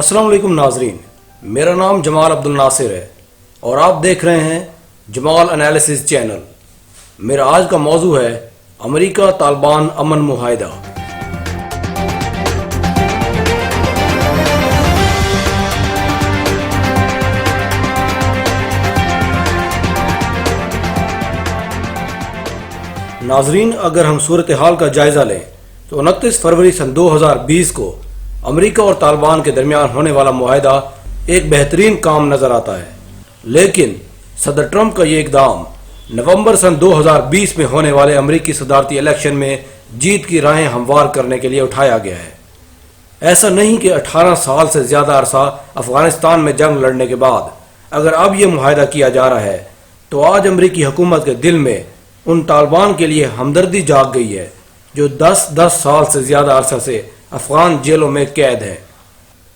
السلام علیکم ناظرین، میرا نام جمال عبد الناصر ہے اور آپ دیکھ رہے ہیں جمال انالیسز چینل۔ میرا آج کا موضوع ہے امریکہ طالبان امن معاہدہ۔ ناظرین، اگر ہم صورتحال کا جائزہ لیں تو 29 فروری سن 2020 کو امریکہ اور طالبان کے درمیان ہونے والا معاہدہ ایک بہترین کام نظر آتا ہے، لیکن صدر ٹرمپ کا یہ اقدام نومبر سن 2020 میں ہونے والے امریکی صدارتی الیکشن میں جیت کی راہیں ہموار کرنے کے لیے اٹھایا گیا ہے۔ ایسا نہیں کہ 18 سال سے زیادہ عرصہ افغانستان میں جنگ لڑنے کے بعد اگر اب یہ معاہدہ کیا جا رہا ہے تو آج امریکی حکومت کے دل میں ان طالبان کے لیے ہمدردی جاگ گئی ہے جو 10 سال سے زیادہ عرصہ سے افغان جیلوں میں قید ہیں،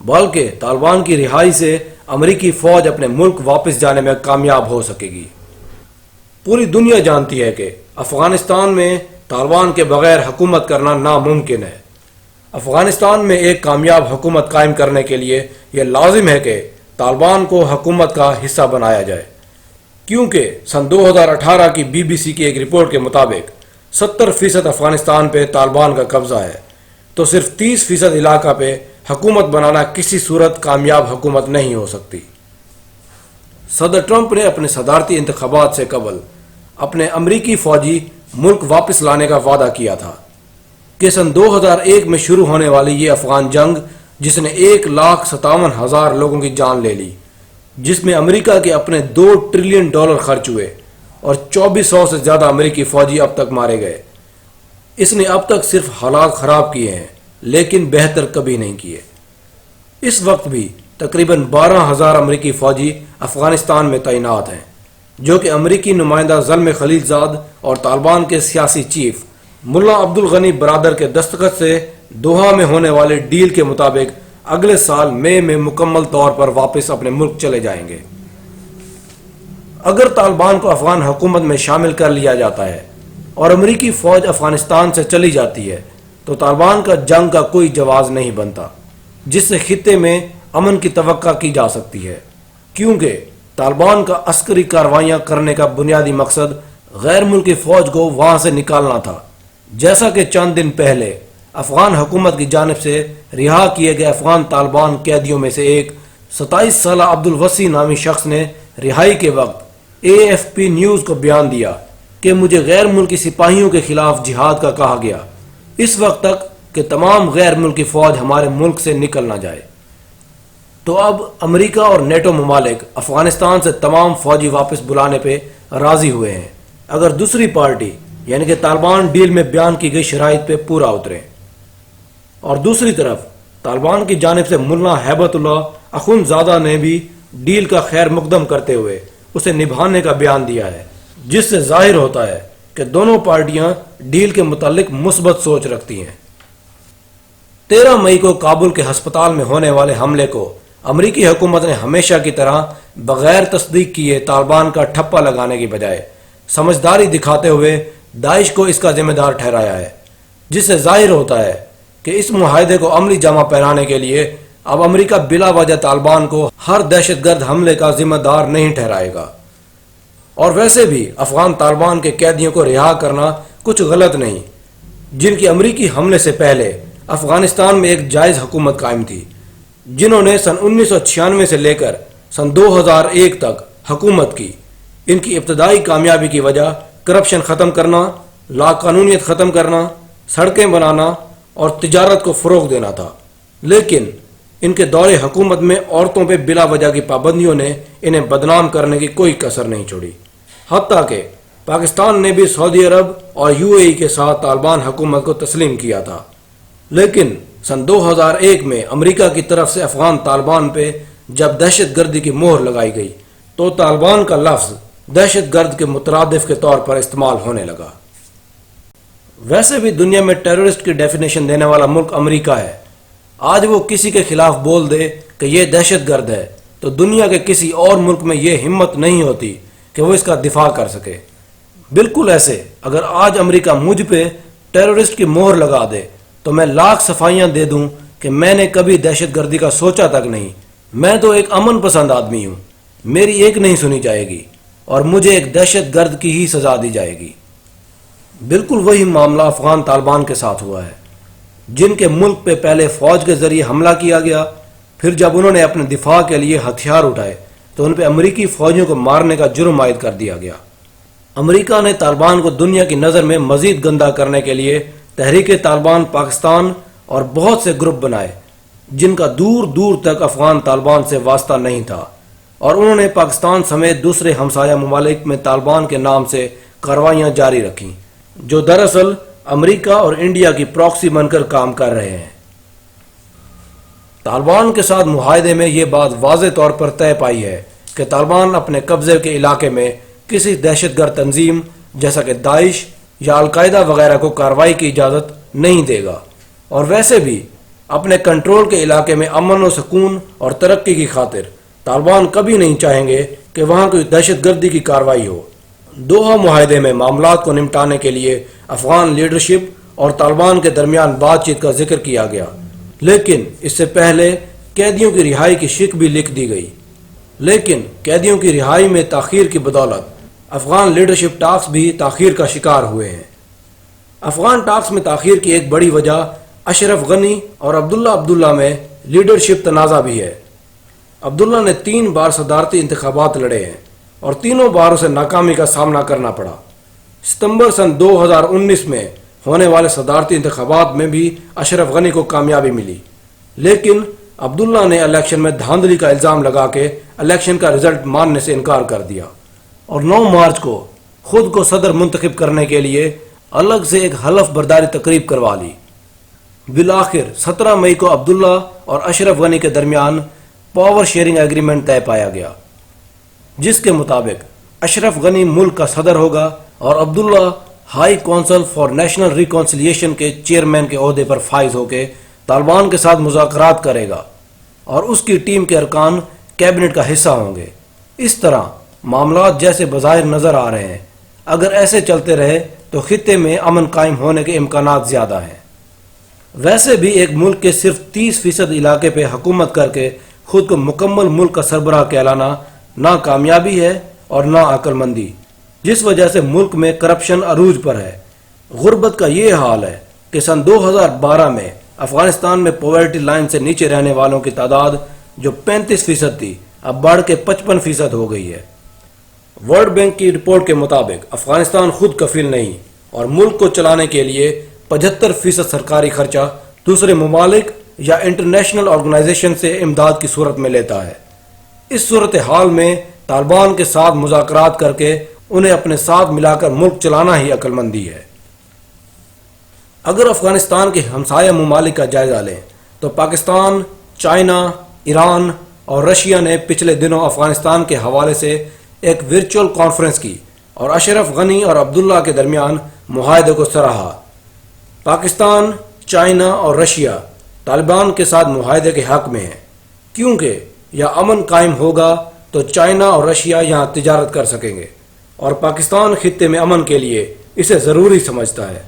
بلکہ طالبان کی رہائی سے امریکی فوج اپنے ملک واپس جانے میں کامیاب ہو سکے گی۔ پوری دنیا جانتی ہے کہ افغانستان میں طالبان کے بغیر حکومت کرنا ناممکن ہے۔ افغانستان میں ایک کامیاب حکومت قائم کرنے کے لیے یہ لازم ہے کہ طالبان کو حکومت کا حصہ بنایا جائے، کیونکہ سن 2018 کی BBC کی ایک رپورٹ کے مطابق 70% افغانستان پہ طالبان کا قبضہ ہے، تو صرف 30% علاقہ پہ حکومت بنانا کسی صورت کامیاب حکومت نہیں ہو سکتی۔ صدر ٹرمپ نے اپنے صدارتی انتخابات سے قبل اپنے امریکی فوجی ملک واپس لانے کا وعدہ کیا تھا کہ سن 2001 میں شروع ہونے والی یہ افغان جنگ، جس نے 1,57,000 لوگوں کی جان لے لی، جس میں امریکہ کے اپنے $2 ٹریلین خرچ ہوئے اور 2400 سے زیادہ امریکی فوجی اب تک مارے گئے، اس نے اب تک صرف حالات خراب کیے ہیں لیکن بہتر کبھی نہیں کیے۔ اس وقت بھی تقریباً 12,000 امریکی فوجی افغانستان میں تعینات ہیں، جو کہ امریکی نمائندہ زلمے خلیل زاد اور طالبان کے سیاسی چیف ملا عبدالغنی برادر کے دستخط سے دوحہ میں ہونے والے ڈیل کے مطابق اگلے سال مئی میں مکمل طور پر واپس اپنے ملک چلے جائیں گے۔ اگر طالبان کو افغان حکومت میں شامل کر لیا جاتا ہے اور امریکی فوج افغانستان سے چلی جاتی ہے تو طالبان کا جنگ کا کوئی جواز نہیں بنتا جس سے خطے میں امن کی توقع کی جا سکتی ہے، کیونکہ طالبان کا عسکری کارروائیاں کرنے کا بنیادی مقصد غیر ملکی فوج کو وہاں سے نکالنا تھا، جیسا کہ چند دن پہلے افغان حکومت کی جانب سے رہا کیے گئے افغان طالبان قیدیوں میں سے ایک 27 سالہ عبدالوسی نامی شخص نے رہائی کے وقت AFP نیوز کو بیان دیا کہ مجھے غیر ملکی سپاہیوں کے خلاف جہاد کا کہا گیا، اس وقت تک کہ تمام غیر ملکی فوج ہمارے ملک سے نکل نہ جائے۔ تو اب امریکہ اور نیٹو ممالک افغانستان سے تمام فوجی واپس بلانے پہ راضی ہوئے ہیں اگر دوسری پارٹی یعنی کہ طالبان ڈیل میں بیان کی گئی شرائط پہ پورا اترے، اور دوسری طرف طالبان کی جانب سے ملا ہیبت اللہ اخندزادہ نے بھی ڈیل کا خیر مقدم کرتے ہوئے اسے نبھانے کا بیان دیا ہے، جس سے ظاہر ہوتا ہے کہ دونوں پارٹیاں ڈیل کے متعلق مثبت سوچ رکھتی ہیں۔ 13 مئی کو کابل کے ہسپتال میں ہونے والے حملے کو امریکی حکومت نے ہمیشہ کی طرح بغیر تصدیق کیے طالبان کا ٹھپا لگانے کی بجائے سمجھداری دکھاتے ہوئے داعش کو اس کا ذمہ دار ٹھہرایا ہے، جس سے ظاہر ہوتا ہے کہ اس معاہدے کو عملی جامہ پہنانے کے لیے اب امریکہ بلا وجہ طالبان کو ہر دہشت گرد حملے کا ذمہ دار نہیں ٹھہرائے گا۔ اور ویسے بھی افغان طالبان کے قیدیوں کو رہا کرنا کچھ غلط نہیں، جن کی امریکی حملے سے پہلے افغانستان میں ایک جائز حکومت قائم تھی، جنہوں نے سن 1996 سے لے کر سن 2001 تک حکومت کی۔ ان کی ابتدائی کامیابی کی وجہ کرپشن ختم کرنا، لا قانونیت ختم کرنا، سڑکیں بنانا اور تجارت کو فروغ دینا تھا، لیکن ان کے دور حکومت میں عورتوں پہ بلا وجہ کی پابندیوں نے انہیں بدنام کرنے کی کوئی کسر نہیں چھوڑی، حتیٰ کہ پاکستان نے بھی سعودی عرب اور UAE کے ساتھ طالبان حکومت کو تسلیم کیا تھا۔ لیکن سن 2001 میں امریکہ کی طرف سے افغان طالبان پہ جب دہشت گردی کی مہر لگائی گئی تو طالبان کا لفظ دہشت گرد کے مترادف کے طور پر استعمال ہونے لگا۔ ویسے بھی دنیا میں ٹیررسٹ کی ڈیفینیشن دینے والا ملک امریکہ ہے۔ آج وہ کسی کے خلاف بول دے کہ یہ دہشت گرد ہے تو دنیا کے کسی اور ملک میں یہ ہمت نہیں ہوتی کہ وہ اس کا دفاع کر سکے۔ بالکل ایسے اگر آج امریکہ مجھ پہ ٹیررسٹ کی مہر لگا دے تو میں لاکھ صفائیاں دے دوں کہ کہ میں نے کبھی دہشت گردی کا سوچا تک نہیں، میں تو ایک امن پسند آدمی ہوں، میری ایک نہیں سنی جائے گی اور مجھے ایک دہشت گرد کی ہی سزا دی جائے گی۔ بالکل وہی معاملہ افغان طالبان کے ساتھ ہوا ہے، جن کے ملک پہ پہلے فوج کے ذریعے حملہ کیا گیا، پھر جب انہوں نے اپنے دفاع کے لیے ہتھیار اٹھائے تو ان پہ امریکی فوجیوں کو مارنے کا جرم عائد کر دیا گیا۔ امریکہ نے طالبان کو دنیا کی نظر میں مزید گندا کرنے کے لیے تحریک طالبان پاکستان اور بہت سے گروپ بنائے جن کا دور دور تک افغان طالبان سے واسطہ نہیں تھا، اور انہوں نے پاکستان سمیت دوسرے ہمسایہ ممالک میں طالبان کے نام سے کارروائیاں جاری رکھیں، جو دراصل امریکہ اور انڈیا کی پراکسی بن کر کام کر رہے ہیں۔ طالبان کے ساتھ معاہدے میں یہ بات واضح طور پر طے پائی ہے کہ طالبان اپنے قبضے کے علاقے میں کسی دہشت گرد تنظیم جیسا کہ داعش یا القاعدہ وغیرہ کو کارروائی کی اجازت نہیں دے گا، اور ویسے بھی اپنے کنٹرول کے علاقے میں امن و سکون اور ترقی کی خاطر طالبان کبھی نہیں چاہیں گے کہ وہاں کوئی دہشت گردی کی کارروائی ہو۔ دوحہ معاہدے میں معاملات کو نمٹانے کے لیے افغان لیڈرشپ اور طالبان کے درمیان بات چیت کا ذکر کیا گیا، لیکن اس سے پہلے قیدیوں کی رہائی کی شک بھی لکھ دی گئی، لیکن قیدیوں کی رہائی میں تاخیر کی بدولت افغان لیڈرشپ ٹاکس بھی تاخیر کا شکار ہوئے ہیں۔ افغان ٹاکس میں تاخیر کی ایک بڑی وجہ اشرف غنی اور عبداللہ میں لیڈرشپ تنازع بھی ہے۔ عبداللہ نے 3 بار صدارتی انتخابات لڑے ہیں اور تینوں بار اسے ناکامی کا سامنا کرنا پڑا۔ ستمبر سن 2019 میں ہونے والے صدارتی انتخابات میں بھی اشرف غنی کو کامیابی ملی، لیکن عبداللہ نے الیکشن میں دھاندلی کا الزام لگا کے الیکشن کا رزلٹ ماننے سے انکار کر دیا اور 9 مارچ کو خود کو صدر منتخب کرنے کے لیے الگ سے ایک حلف برداری تقریب کروا لی۔ بالآخر 17 مئی کو عبداللہ اور اشرف غنی کے درمیان پاور شیئرنگ ایگریمنٹ طے پایا گیا، جس کے مطابق اشرف غنی ملک کا صدر ہوگا اور عبداللہ ہائی کونسل فار نیشنل ریکونسلیشن کے چیئرمین کے عہدے پر فائز ہو کے طالبان کے ساتھ مذاکرات کرے گا اور اس کی ٹیم کے ارکان کیبنٹ کا حصہ ہوں گے۔ اس طرح معاملات جیسے بظاہر نظر آ رہے ہیں، اگر ایسے چلتے رہے تو خطے میں امن قائم ہونے کے امکانات زیادہ ہیں۔ ویسے بھی ایک ملک کے صرف 30% علاقے پہ حکومت کر کے خود کو مکمل ملک کا سربراہ کہلانا نہ کامیابی ہے اور نہ عقل مندی، جس وجہ سے ملک میں کرپشن عروج پر ہے۔ غربت کا یہ حال ہے کہ سن 2012 میں افغانستان میں پاورٹی لائن سے نیچے رہنے والوں کی تعداد جو 35% تھی اب بڑھ کے 55% ہو گئی ہے۔ ورلڈ بینک کی رپورٹ کے مطابق افغانستان خود کفیل نہیں اور ملک کو چلانے کے لیے 75% سرکاری خرچہ دوسرے ممالک یا انٹرنیشنل آرگنائزیشن سے امداد کی صورت میں لیتا ہے۔ اس صورتحال میں طالبان کے ساتھ مذاکرات کر کے انہیں اپنے ساتھ ملا کر ملک چلانا ہی عقل مندی ہے۔ اگر افغانستان کے ہمسایہ ممالک کا جائزہ لیں تو پاکستان، چائنا، ایران اور رشیا نے پچھلے دنوں افغانستان کے حوالے سے ایک ورچوئل کانفرنس کی اور اشرف غنی اور عبداللہ کے درمیان معاہدے کو سراہا۔ پاکستان، چائنا اور رشیا طالبان کے ساتھ معاہدے کے حق میں ہیں، کیونکہ یا امن قائم ہوگا تو چائنا اور رشیا یہاں تجارت کر سکیں گے اور پاکستان خطے میں امن کے لیے اسے ضروری سمجھتا ہے،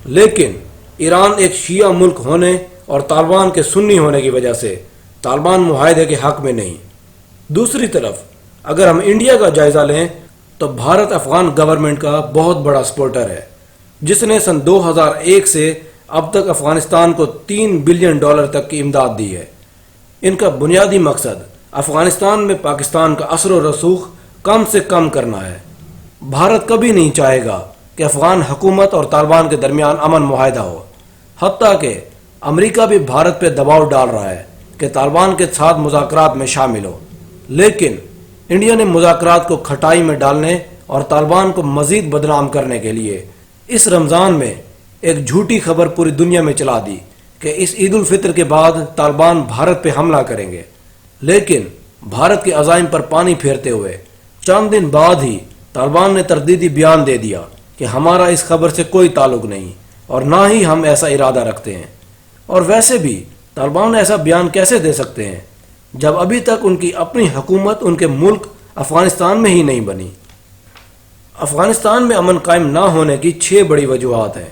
لیکن ایران ایک شیعہ ملک ہونے اور طالبان کے سنی ہونے کی وجہ سے طالبان معاہدے کے حق میں نہیں۔ دوسری طرف اگر ہم انڈیا کا جائزہ لیں تو بھارت افغان گورنمنٹ کا بہت بڑا سپورٹر ہے، جس نے سن 2001 سے اب تک افغانستان کو $3 بلین تک کی امداد دی ہے۔ ان کا بنیادی مقصد افغانستان میں پاکستان کا اثر و رسوخ کم سے کم کرنا ہے۔ بھارت کبھی نہیں چاہے گا کہ افغان حکومت اور طالبان کے درمیان امن معاہدہ ہو، حتیٰ کہ امریکہ بھی بھارت پہ دباؤ ڈال رہا ہے کہ طالبان کے ساتھ مذاکرات میں شامل ہو، لیکن انڈیا نے مذاکرات کو کھٹائی میں ڈالنے اور طالبان کو مزید بدنام کرنے کے لیے اس رمضان میں ایک جھوٹی خبر پوری دنیا میں چلا دی کہ اس عید الفطر کے بعد طالبان بھارت پہ حملہ کریں گے، لیکن بھارت کے عزائم پر پانی پھیرتے ہوئے چند دن بعد ہی طالبان نے تردیدی بیان دے دیا کہ ہمارا اس خبر سے کوئی تعلق نہیں اور نہ ہی ہم ایسا ارادہ رکھتے ہیں۔ اور ویسے بھی طالبان ایسا بیان کیسے دے سکتے ہیں جب ابھی تک ان کی اپنی حکومت ان کے ملک افغانستان میں ہی نہیں بنی۔ افغانستان میں امن قائم نہ ہونے کی 6 بڑی وجوہات ہیں۔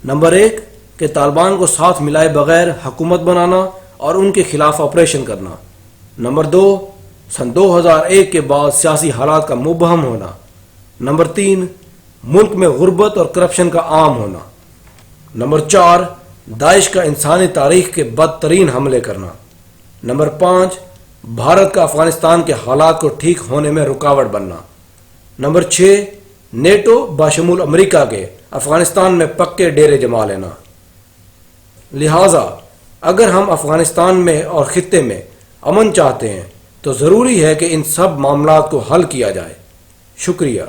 نمبر 1، کہ طالبان کو ساتھ ملائے بغیر حکومت بنانا اور ان کے خلاف آپریشن کرنا۔ نمبر 2، سن 2001 کے بعد سیاسی حالات کا مبہم ہونا۔ نمبر 3، ملک میں غربت اور کرپشن کا عام ہونا۔ نمبر 4، داعش کا انسانی تاریخ کے بدترین حملے کرنا۔ نمبر 5، بھارت کا افغانستان کے حالات کو ٹھیک ہونے میں رکاوٹ بننا۔ نمبر 6، نیٹو بشمول امریکہ کے افغانستان میں پکے ڈیرے جما لینا۔ لہٰذا اگر ہم افغانستان میں اور خطے میں امن چاہتے ہیں تو ضروری ہے کہ ان سب معاملات کو حل کیا جائے۔ شکریہ۔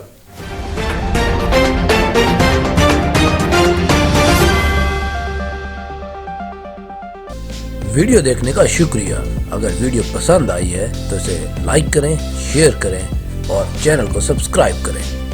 ویڈیو دیکھنے کا شکریہ۔ اگر ویڈیو پسند آئی ہے تو اسے لائک کریں، شیئر کریں اور چینل کو سبسکرائب کریں۔